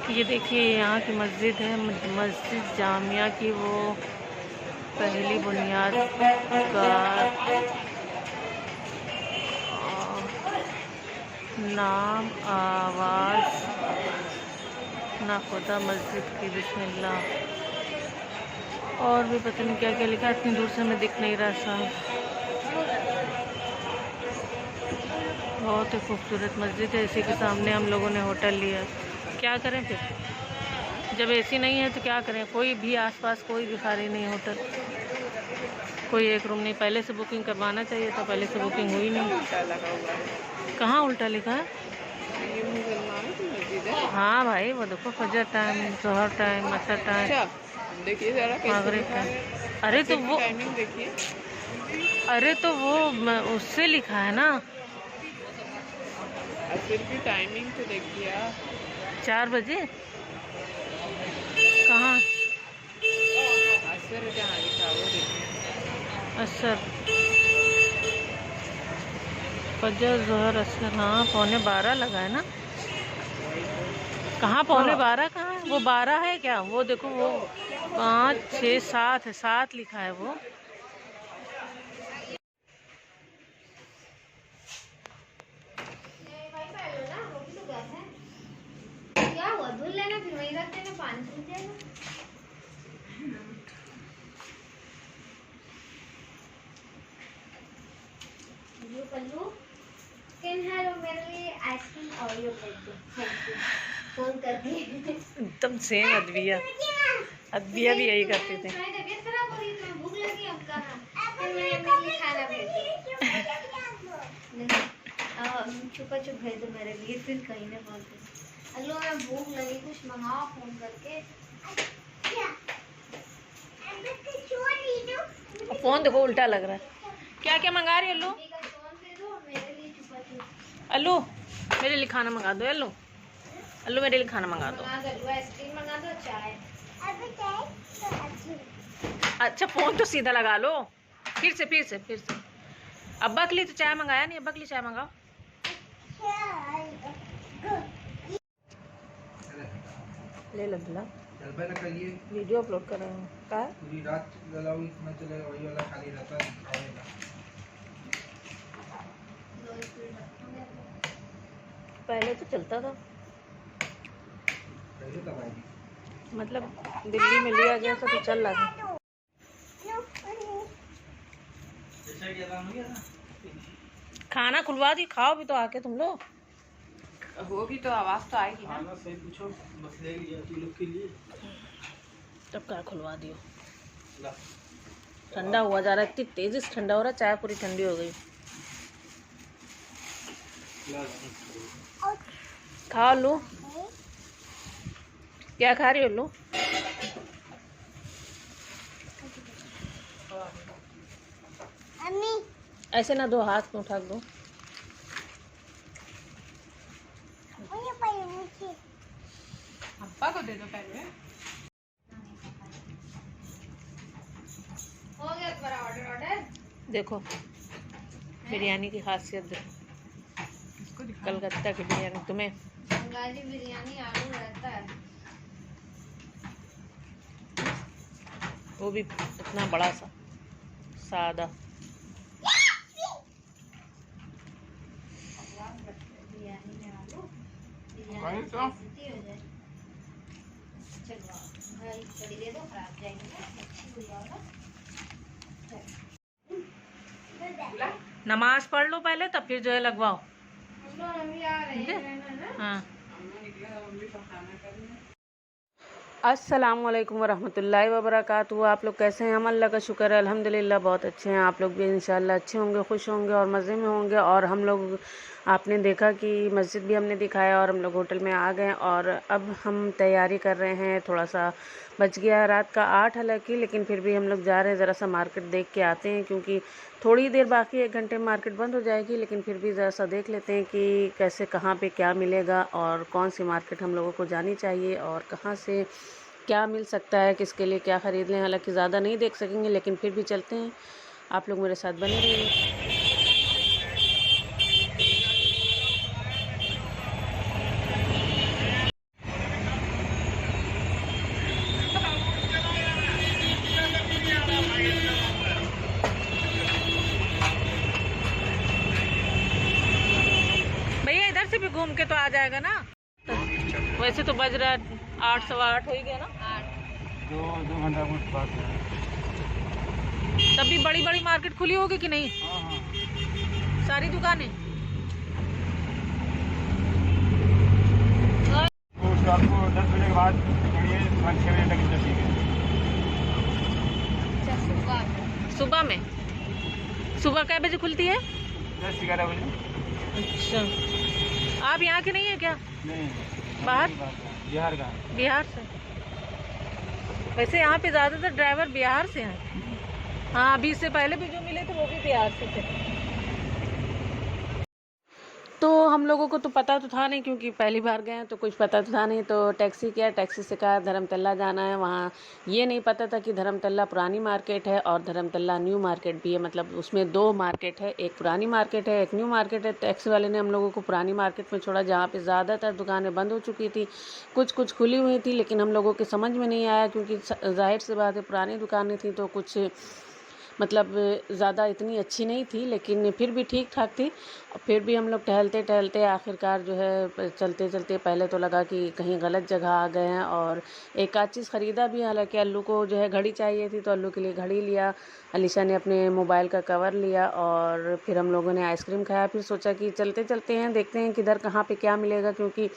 ये देखिए यहाँ की मस्जिद है, मस्जिद जामिया की वो पहली बुनियाद का नाम आवाज़ ना खुदा मस्जिद की बिस्मिल्लाह, और भी पता नहीं क्या क्या लिखा है, इतनी दूर से हमें दिख नहीं रहा साहब। बहुत ही खूबसूरत मस्जिद है। इसी के सामने हम लोगों ने होटल लिया। क्या करें फिर, जब एसी नहीं है तो क्या करें। कोई भी आसपास कोई भी खाली नहीं होटल, कोई एक रूम नहीं। पहले से बुकिंग करवाना चाहिए था, पहले से बुकिंग हुई नहीं। कहाँ उल्टा लिखा है? ये मुसलमानों की मस्जिद है। हाँ भाई, वो देखो फजर टाइम, जोहर टाइम, असर टाइम, देखिए जरा मगरिब टाइम। अरे तो वो टाइमिंग देखिए। अरे तो वो उससे लिखा है ना, असर की टाइमिंग तो देखिए आप। 4 बजे। कहाँ असर जहाँ लिखा वो देखिए। असर, फजर जोहर असर, हाँ 11:15 लगा है ना। कहाँ 11:15 कहाँ है? वो 12 है क्या? वो देखो वो 5, 6, 7 है, 7 लिखा है वो। क्या हुआ? धुल लेना, फिर वहीं रख देना, पानी सूख जाएगा। पल्लू कैन हेलो, मेरे लिए आइसक्रीम ओरियो कर दो, थैंक यू। फोन कर दिए एकदम सेम अदबिया, अदबिया भी यही करती थी। तुम्हारी तबीयत खराब हो रही है, तुम्हें भूख लगी, अब कहाँ फिर मैं मेरे लिए खाना भेज दो। छुपा छुप भेज दो मेरे लिए, फिर कहीं ना बोल दो अल्लो मैं भूख लगी, कुछ मंगाओ फोन करके। फोन देखो उल्टा लग रहा है। क्या क्या मंगा रही है अल्लू? अल्लू मेरे लिए खाना मंगा दो। अल्लू अल्लू मेरे लिए खाना मंगा दो। आइसक्रीम मंगा दो, चाय। अच्छा फोन तो सीधा लगा लो। फिर से अब्बा के लिए तो चाय मंगाया नहीं, अब्बा के लिए चाय मंगाओ। ले लो बिला, वीडियो अपलोड कर रहे हूँ। क्या पूरी रात जलाओ, इतना चलेगा, वही वाला खाली रहता है। पहले तो चलता था, मतलब दिल्ली में लिया गया था तो चल रहा था। खाना खुलवा दी, खाओ भी तो आके तुम लोग। होगी तो आवाज तो आएगी ना। सही पूछो, बस ले लिया तू लोग के लिए। तब क्या खुलवा दियो। ठंडा हुआ जा रहा है, इतनी तेजी से ठंडा हो रहा है, चाय पूरी ठंडी हो गई। खा लो, क्या खा रही हो लो? ऐसे ना दो, हाथ में उठा दो। अब्बा को दे दो पहले। हो गया तुम्हारा ऑर्डर? देखो बिरयानी की खासियत देखो, कलकत्ता की बिरयानी। तुम्हें बंगाली बिरयानी आलू रहता है, वो भी इतना बड़ा सा सादा। बिरयानी में आलू, वही तो। चलो भाई थोड़ी दे दो, खराब जाएगी ना, अच्छी हो जाएगा। नमाज पढ़ लो पहले, तब फिर जो है लगवाओ। हम लोग अभी आ रहे हैं ना। हाँ। मम्मी का खाना करना। अस्सलामुअलैकुम वरहमतुल्लाहि वबरकातुहू। आप लोग कैसे हैं? हम अल्लाह का शुक्र है अल्हम्दुलिल्लाह बहुत अच्छे हैं। आप लोग भी इंशाल्लाह अच्छे होंगे, खुश होंगे और मज़े में होंगे। और हम लोग, आपने देखा कि मस्जिद भी हमने दिखाया और हम लोग होटल में आ गए। और अब हम तैयारी कर रहे हैं, थोड़ा सा बच गया है रात का 8 हालांकि, लेकिन फिर भी हम लोग जा रहे हैं, ज़रा सा मार्केट देख के आते हैं, क्योंकि थोड़ी देर बाकी, 1 घंटे में मार्केट बंद हो जाएगी। लेकिन फिर भी ज़रा सा देख लेते हैं कि कैसे, कहाँ पे क्या मिलेगा और कौन सी मार्केट हम लोगों को जानी चाहिए और कहाँ से क्या मिल सकता है, किसके लिए क्या ख़रीद लें। हालांकि ज़्यादा नहीं देख सकेंगे, लेकिन फिर भी चलते हैं। आप लोग मेरे साथ बने रहिए। जाएगा ना। वैसे तो बज रहा है 8 सवा 8 हो ही गया ना। 2 घंटा कुछ बात है। तब भी बड़ी बड़ी मार्केट खुली होगी कि नहीं? हाँ हाँ, सारी दुकानें। तो शाम को 10 बजे के बाद 5-6 बजे तक चलती है। सुबह में? सुबह कै बजे खुलती है? 10-11 बजे। अच्छा, आप यहाँ के नहीं है क्या? नहीं, बाहर? बिहार का। बिहार से? वैसे यहाँ पे ज़्यादातर ड्राइवर बिहार से हैं। हाँ, अभी इससे पहले भी जो मिले थे वो भी बिहार से थे। तो हम लोगों को तो पता तो था नहीं, क्योंकि पहली बार गए हैं तो कुछ पता तो था नहीं। तो टैक्सी किया, टैक्सी से कहा धर्मतला जाना है। वहाँ ये नहीं पता था कि धर्मतला पुरानी मार्केट है और धर्मतला न्यू मार्केट भी है, मतलब उसमें 2 मार्केट है, एक पुरानी मार्केट है, एक न्यू मार्केट है। टैक्सी वाले ने हम लोगों को पुरानी मार्केट में छोड़ा, जहाँ पे ज़्यादातर दुकानें बंद हो चुकी थी, कुछ खुली हुई थी, लेकिन हम लोगों के समझ में नहीं आया, क्योंकि जाहिर सी बात है पुरानी दुकानें थी तो कुछ मतलब ज़्यादा इतनी अच्छी नहीं थी, लेकिन फिर भी ठीक ठाक थी। फिर भी हम लोग टहलते टहलते आखिरकार जो है चलते चलते पहले तो लगा कि कहीं गलत जगह आ गए हैं, और एक आध चीज़ ख़रीदा भी। हालांकि अल्लू को जो है घड़ी चाहिए थी तो अल्लू के लिए घड़ी लिया, अलीशा ने अपने मोबाइल का कवर लिया, और फिर हम लोगों ने आइसक्रीम खाया। फिर सोचा कि चलते चलते हैं, देखते हैं किधर कहाँ पे क्या मिलेगा, क्योंकि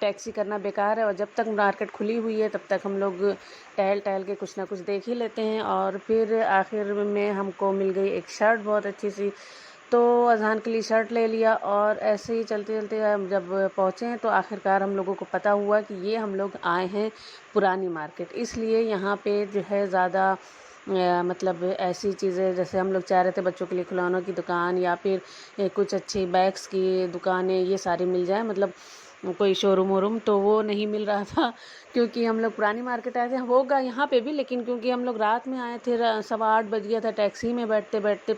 टैक्सी करना बेकार है, और जब तक मार्केट खुली हुई है तब तक हम लोग टहल टहल के कुछ ना कुछ देख ही लेते हैं। और फिर आखिर में हमको मिल गई एक शर्ट बहुत अच्छी सी, तो अज़ान के लिए शर्ट ले लिया। और ऐसे ही चलते चलते हम जब पहुँचे हैं तो आखिरकार हम लोगों को पता हुआ कि ये हम लोग आए हैं पुरानी मार्केट। इसलिए यहाँ पे जो है ज़्यादा मतलब ऐसी चीज़ें, जैसे हम लोग चाह रहे थे बच्चों के लिए खिलौनों की दुकान या फिर कुछ अच्छी बैग्स की दुकानें ये सारी मिल जाए, मतलब कोई शोरूम वोरूम, तो वो नहीं मिल रहा था, क्योंकि हम लोग पुरानी मार्केट आए थे। होगा यहाँ पे भी, लेकिन क्योंकि हम लोग रात में आए थे, 8:15 बज गया था, टैक्सी में बैठते बैठते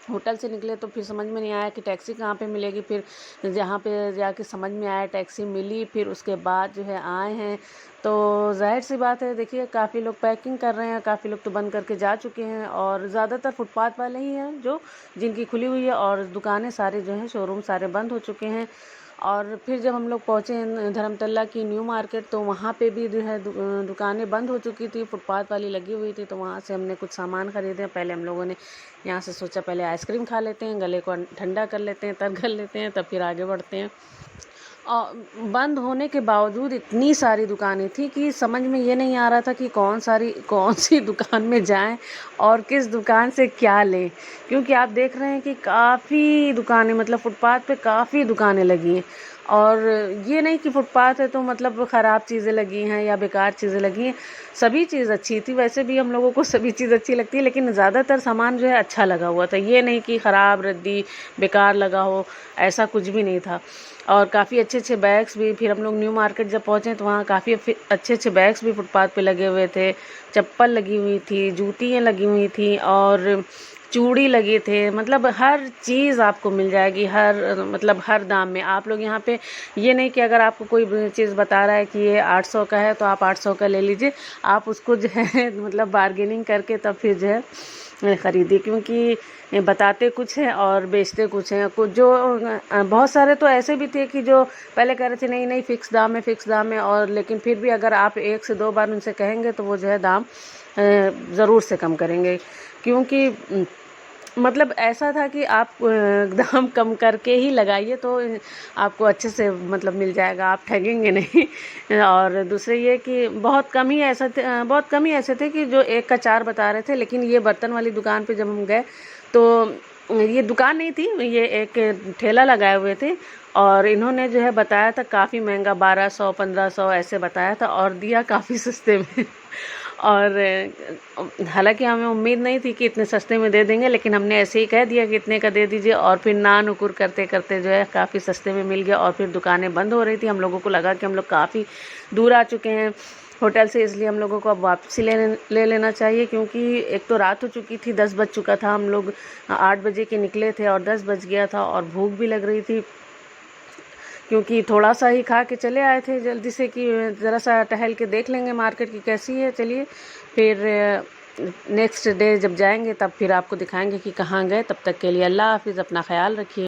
होटल से निकले, तो फिर समझ में नहीं आया कि टैक्सी कहाँ पे मिलेगी। फिर जहाँ पे जाके समझ में आया टैक्सी मिली, फिर उसके बाद जो है आए हैं। तो जाहिर सी बात है, देखिए काफ़ी लोग पैकिंग कर रहे हैं, काफ़ी लोग तो बंद करके जा चुके हैं, और ज़्यादातर फुटपाथ वाले ही हैं जो जिनकी खुली हुई है, और दुकानें सारे जो हैं शोरूम सारे बंद हो चुके हैं। और फिर जब हम लोग पहुँचे धर्मतला की न्यू मार्केट, तो वहाँ पे भी जो है दुकानें बंद हो चुकी थी, फुटपाथ वाली लगी हुई थी। तो वहाँ से हमने कुछ सामान ख़रीदे। पहले हम लोगों ने यहाँ से सोचा पहले आइसक्रीम खा लेते हैं, गले को ठंडा कर लेते हैं, कर लेते हैं, तब फिर आगे बढ़ते हैं। और बंद होने के बावजूद इतनी सारी दुकानें थी कि समझ में ये नहीं आ रहा था कि कौन सी दुकान में जाएं और किस दुकान से क्या लें, क्योंकि आप देख रहे हैं कि काफ़ी दुकानें, मतलब फुटपाथ पे काफ़ी दुकानें लगी हैं। और ये नहीं कि फुटपाथ है तो मतलब ख़राब चीज़ें लगी हैं या बेकार चीज़ें लगी हैं, सभी चीज़ अच्छी थी। वैसे भी हम लोगों को सभी चीज़ अच्छी लगती है, लेकिन ज़्यादातर सामान जो है अच्छा लगा हुआ था, ये नहीं कि ख़राब रद्दी बेकार लगा हो, ऐसा कुछ भी नहीं था। और काफ़ी अच्छे अच्छे बैग्स भी। फिर हम लोग न्यू मार्केट जब पहुँचे तो वहाँ काफ़ी अच्छे अच्छे बैग्स भी फुटपाथ पे लगे हुए थे, चप्पल लगी हुई थी, जूतियाँ लगी हुई थी, और चूड़ी लगे थे। मतलब हर चीज़ आपको मिल जाएगी, हर दाम में। आप लोग यहाँ पे ये नहीं कि अगर आपको कोई चीज़ बता रहा है कि ये 800 का है तो आप 800 का ले लीजिए, आप उसको जो है मतलब बार्गेनिंग करके तब फिर जो है ख़रीदिए, क्योंकि बताते कुछ हैं और बेचते कुछ हैं। कुछ जो बहुत सारे तो ऐसे भी थे कि जो पहले कह रहे थे नहीं फ़िक्स दाम है, और लेकिन फिर भी अगर आप 1 से 2 बार उनसे कहेंगे तो वो जो है दाम ज़रूर से कम करेंगे, क्योंकि मतलब ऐसा था कि आप दाम कम करके ही लगाइए तो आपको अच्छे से मतलब मिल जाएगा, आप ठगेंगे नहीं। और दूसरे ये कि बहुत कम ही ऐसे थे कि जो 1 का 4 बता रहे थे। लेकिन ये बर्तन वाली दुकान पे जब हम गए तो ये दुकान नहीं थी, ये एक ठेला लगाए हुए थे, और इन्होंने जो है बताया था काफ़ी महंगा, 1200-1500 ऐसे बताया था, और दिया काफ़ी सस्ते में। और हालांकि हमें उम्मीद नहीं थी कि इतने सस्ते में दे देंगे, लेकिन हमने ऐसे ही कह दिया कि इतने का दे दीजिए, और फिर ना नुकुर करते करते जो है काफ़ी सस्ते में मिल गया। और फिर दुकानें बंद हो रही थी, हम लोगों को लगा कि हम लोग काफ़ी दूर आ चुके हैं होटल से, इसलिए हम लोगों को अब वापसी ले लेना चाहिए, क्योंकि एक तो रात हो चुकी थी, 10 बज चुका था। हम लोग 8 बजे के निकले थे और 10 बज गया था, और भूख भी लग रही थी, क्योंकि थोड़ा सा ही खा के चले आए थे जल्दी से कि ज़रा सा टहल के देख लेंगे मार्केट की कैसी है। चलिए फिर नेक्स्ट डे जब जाएंगे तब फिर आपको दिखाएंगे कि कहाँ गए। तब तक के लिए अल्लाह हाफिज़, अपना ख्याल रखिए।